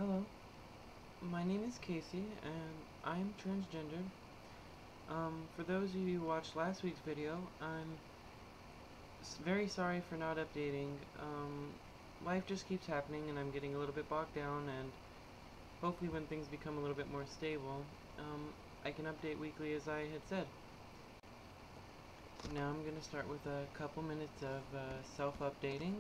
Hello, my name is Casey, and I'm transgendered. For those of you who watched last week's video, I'm very sorry for not updating. Life just keeps happening, and I'm getting a little bit bogged down, and hopefully when things become a little bit more stable, I can update weekly as I had said. Now I'm going to start with a couple minutes of self-updating.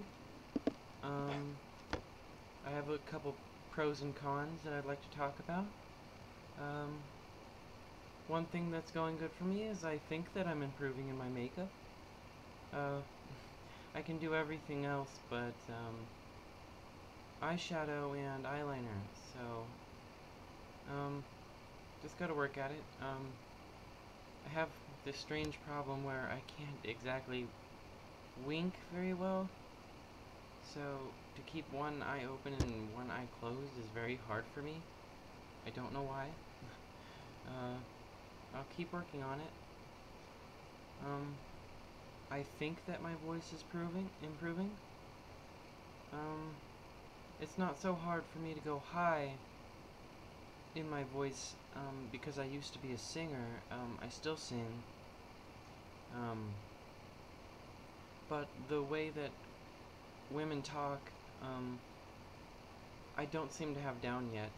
I have a couple pros and cons that I'd like to talk about. One thing that's going good for me is I think that I'm improving in my makeup. I can do everything else but eyeshadow and eyeliner, so just gotta work at it. I have this strange problem where I can't exactly wink very well, so to keep one eye open and one eye closed is very hard for me. I don't know why. I'll keep working on it. I think that my voice is improving. It's not so hard for me to go high in my voice, because I used to be a singer. I still sing. But the way that women talk, I don't seem to have down yet.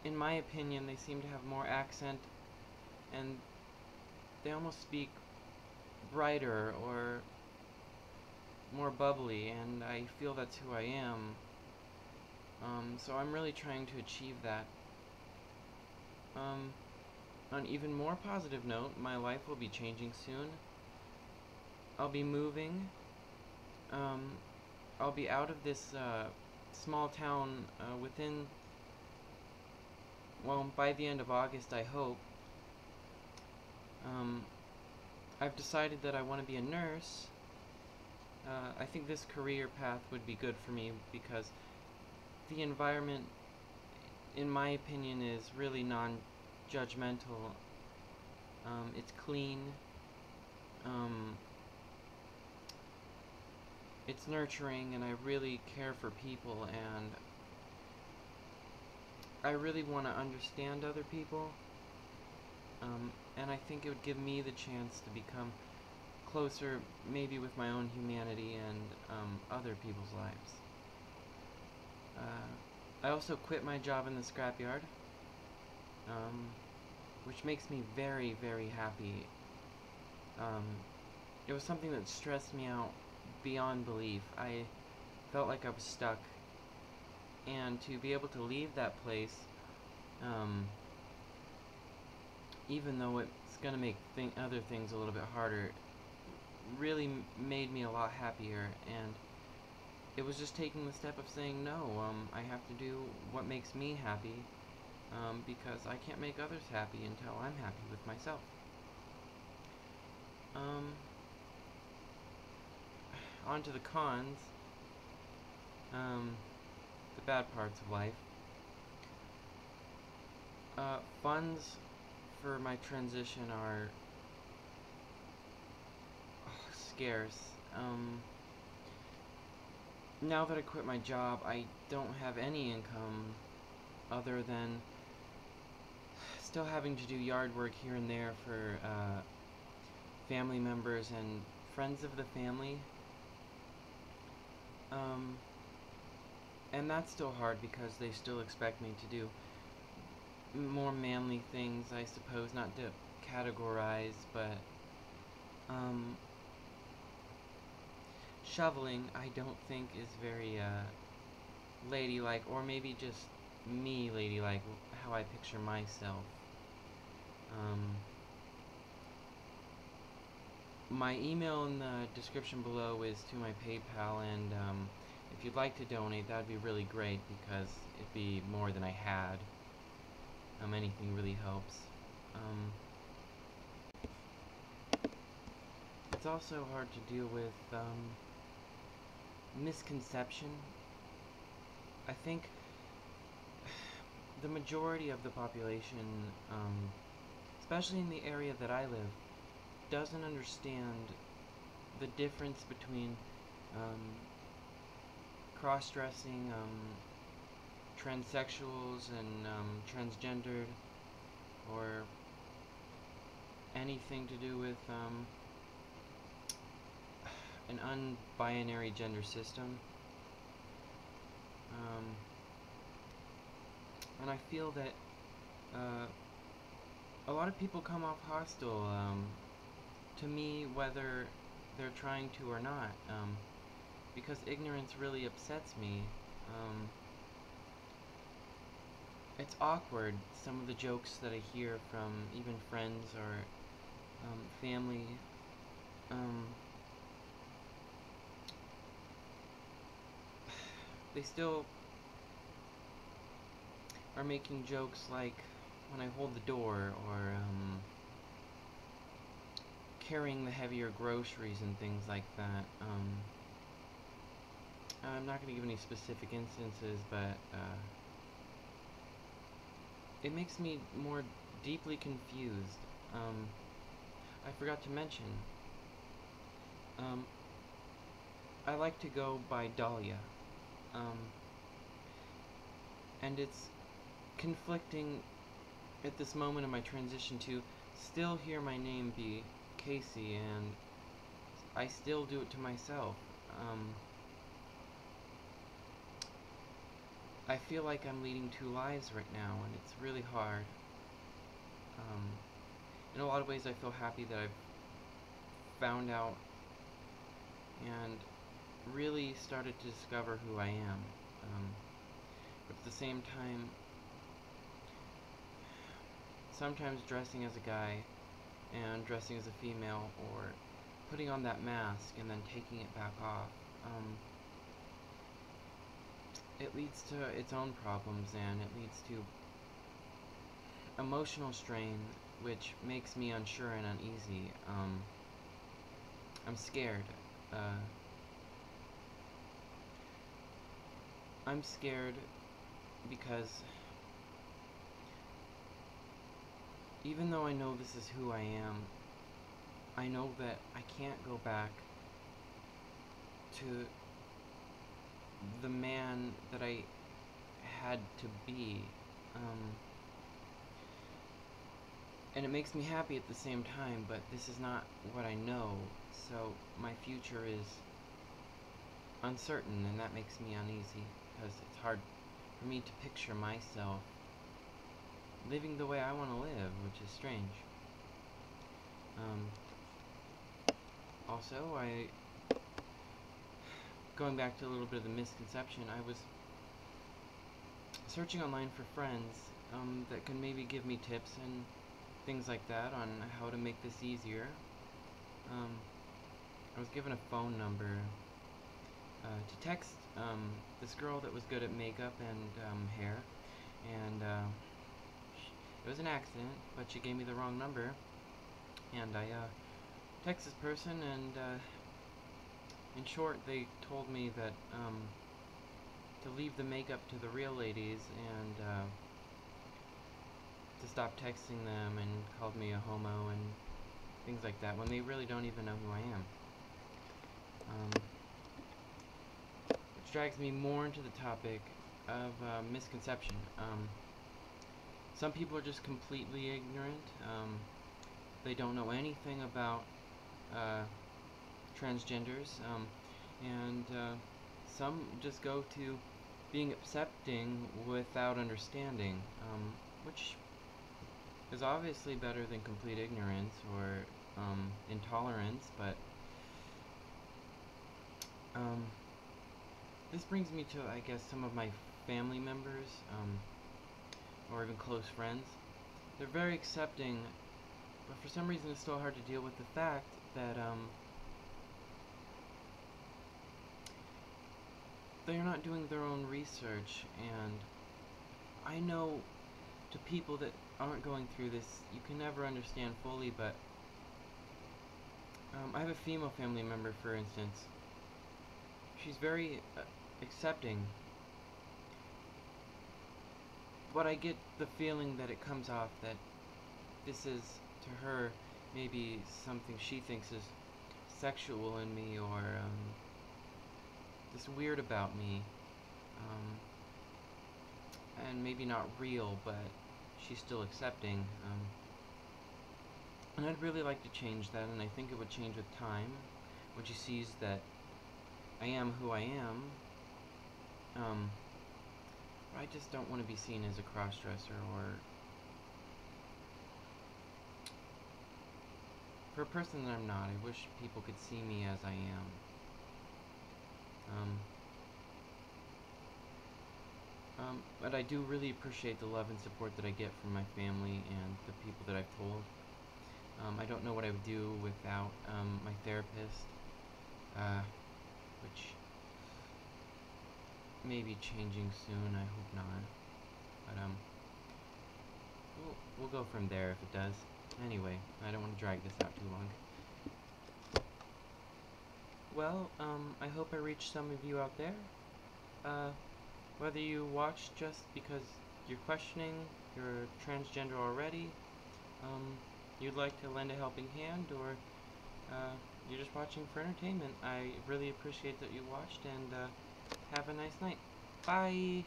In my opinion, they seem to have more accent, and they almost speak brighter or more bubbly, and I feel that's who I am. So I'm really trying to achieve that. On an even more positive note, my life will be changing soon. I'll be moving. I'll be out of this small town by the end of August, I hope. I've decided that I want to be a nurse. I think this career path would be good for me because the environment, in my opinion, is really non-judgmental. It's clean. It's nurturing, and I really care for people, and I really want to understand other people. And I think it would give me the chance to become closer, maybe with my own humanity and other people's lives. I also quit my job in the scrapyard, which makes me very, very happy. It was something that stressed me out beyond belief. I felt like I was stuck, and to be able to leave that place, even though it's going to make other things a little bit harder, really made me a lot happier. And it was just taking the step of saying no. I have to do what makes me happy, because I can't make others happy until I'm happy with myself. On to the cons, the bad parts of life. Funds for my transition are scarce. Now that I quit my job, I don't have any income other than still having to do yard work here and there for family members and friends of the family. And that's still hard because they still expect me to do more manly things, I suppose, not to categorize, but shoveling I don't think is very ladylike, or maybe just me ladylike, how I picture myself. My email in the description below is to my PayPal, and if you'd like to donate, that would be really great because it'd be more than I had. Anything really helps. It's also hard to deal with misconception. I think the majority of the population, especially in the area that I live, doesn't understand the difference between cross-dressing, transsexuals and transgendered, or anything to do with an unbinary gender system. And I feel that a lot of people come off hostile to me, whether they're trying to or not, because ignorance really upsets me. It's awkward, some of the jokes that I hear from even friends or family. They still are making jokes like when I hold the door, or carrying the heavier groceries and things like that. I'm not going to give any specific instances, but it makes me more deeply confused. I forgot to mention, I like to go by Dahlia, and it's conflicting at this moment in my transition to still hear my name be Casey, and I still do it to myself. I feel like I'm leading two lives right now, and it's really hard. In a lot of ways, I feel happy that I've found out and really started to discover who I am. But at the same time, sometimes dressing as a guy and dressing as a female, or putting on that mask and then taking it back off, it leads to its own problems, and it leads to emotional strain, which makes me unsure and uneasy. I'm scared. I'm scared because even though I know this is who I am, I know that I can't go back to the man that I had to be. And it makes me happy at the same time, but this is not what I know, so my future is uncertain, and that makes me uneasy, because it's hard for me to picture myself living the way I want to live, which is strange. Also, going back to a little bit of the misconception, I was searching online for friends that can maybe give me tips and things like that on how to make this easier. I was given a phone number to text this girl that was good at makeup and hair, and it was an accident, but she gave me the wrong number, and I text this person, and in short, they told me that to leave the makeup to the real ladies, and to stop texting them, and called me a homo and things like that, when they really don't even know who I am. Which drags me more into the topic of misconception. Some people are just completely ignorant. They don't know anything about transgenders, and some just go to being accepting without understanding, which is obviously better than complete ignorance or intolerance, but this brings me to, I guess, some of my family members, or even close friends. They're very accepting, but for some reason it's still hard to deal with the fact that they're not doing their own research. And I know, to people that aren't going through this, you can never understand fully, but I have a female family member, for instance. She's very accepting, but I get the feeling that it comes off that this is, to her, maybe something she thinks is sexual in me, or just weird about me. and maybe not real, but she's still accepting. And I'd really like to change that, and I think it would change with time when she sees that I am who I am. I just don't want to be seen as a crossdresser or for a person that I'm not. I wish people could see me as I am. But I do really appreciate the love and support that I get from my family and the people that I've told. I don't know what I would do without my therapist, which may be changing soon. I hope not. But we'll go from there if it does. Anyway, I don't want to drag this out too long. Well, I hope I reached some of you out there. Whether you watch just because you're questioning, you're transgender already, you'd like to lend a helping hand, or you're just watching for entertainment, I really appreciate that you watched, and have a nice night. Bye!